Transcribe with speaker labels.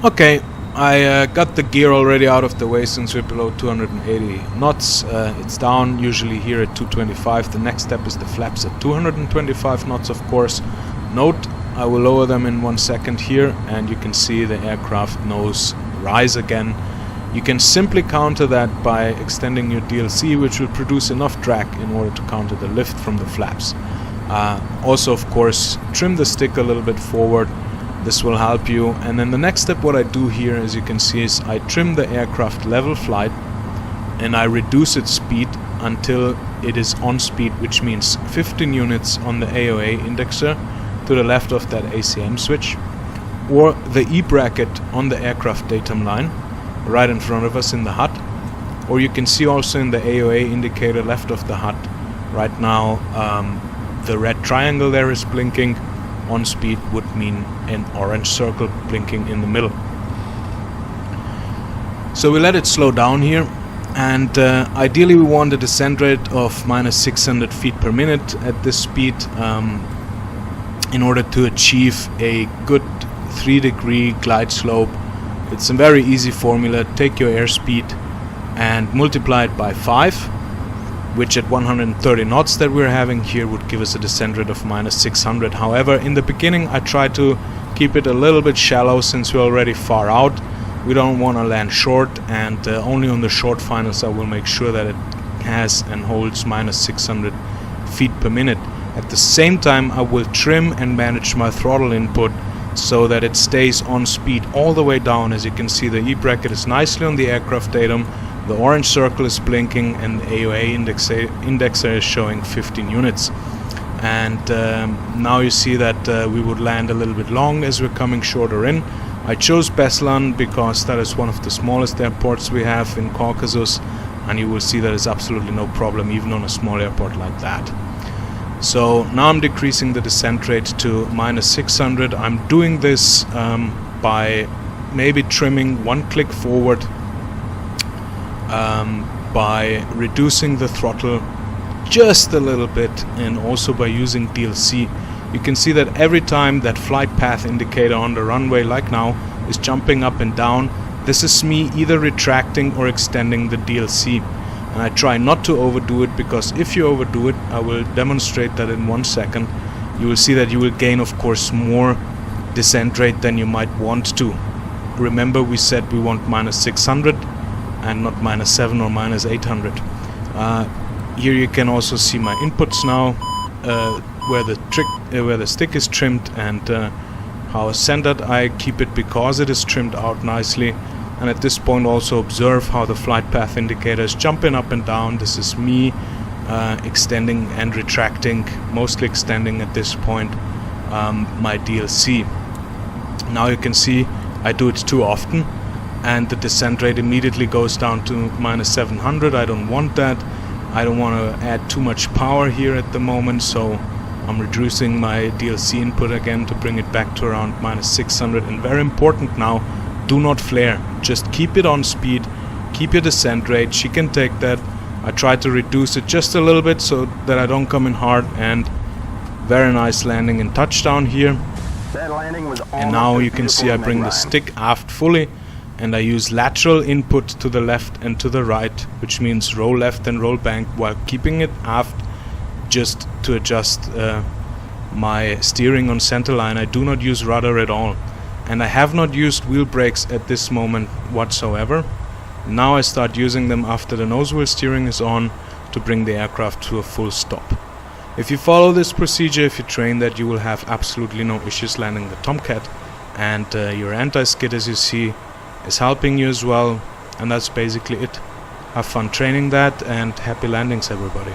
Speaker 1: Okay, I got the gear already out of the way since we're below 280 knots. It's down usually here at 225. The next step is the flaps at 225 knots, of course. Note, I will lower them in 1 second here, and you can see the aircraft nose rise again. You can simply counter that by extending your DLC, which will produce enough drag in order to counter the lift from the flaps. Also, of course, trim the stick a little bit forward. This will help you. And then the next step, what I do here, as you can see, is I trim the aircraft level flight and I reduce its speed until it is on speed, which means 15 units on the AOA indexer to the left of that ACM switch, or the E bracket on the aircraft datum line right in front of us in the HUD, or you can see also in the AOA indicator left of the HUD right now the red triangle there is blinking. On speed would mean an orange circle blinking in the middle. So we let it slow down here, and ideally we want a descent rate of -600 feet per minute at this speed in order to achieve a good 3-degree glide slope. It's a very easy formula. Take your airspeed and multiply it by 5, which at 130 knots that we're having here would give us a descent rate of -600. However, in the beginning I try to keep it a little bit shallow since we're already far out. We don't want to land short, and only on the short finals I will make sure that it has and holds -600 feet per minute. At the same time I will trim and manage my throttle input so that it stays on speed all the way down. As you can see, the E bracket is nicely on the aircraft datum. The orange circle is blinking, and the AOA indexer is showing 15 units. And now you see that we would land a little bit long as we're coming shorter in. I chose Beslan because that is one of the smallest airports we have in Caucasus, and you will see that it's absolutely no problem even on a small airport like that. So now I'm decreasing the descent rate to -600. I'm doing this by maybe trimming 1 click forward, by reducing the throttle just a little bit, and also by using DLC. You can see that every time that flight path indicator on the runway, like now, is jumping up and down, this is me either retracting or extending the DLC. And I try not to overdo it, because if you overdo it, I will demonstrate that in 1 second, you will see that you will gain, of course, more descent rate than you might want to. Remember, we said we want -600 and not -7 or -800. Here you can also see my inputs now, where the stick is trimmed, and how centered I keep it because it is trimmed out nicely. And at this point also observe how the flight path indicator is jumping up and down. This is me extending and retracting, mostly extending at this point, my DLC. Now you can see I do it too often, and the descent rate immediately goes down to -700. I don't want that. I don't want to add too much power here at the moment, so I'm reducing my DLC input again to bring it back to around -600. And very important now, do not flare. Just keep it on speed, keep your descent rate. She can take that. I try to reduce it just a little bit so that I don't come in hard, and very nice landing and touchdown here. And now you can see I bring the stick aft fully, and I use lateral input to the left and to the right, which means roll left and roll bank, while keeping it aft just to adjust my steering on centerline. I do not use rudder at all, and I have not used wheel brakes at this moment whatsoever. Now I start using them after the nose wheel steering is on to bring the aircraft to a full stop. If you follow this procedure, if you train that, you will have absolutely no issues landing the Tomcat, and your anti-skid, as you see, is helping you as well. And that's basically it. Have fun training that, and happy landings, everybody.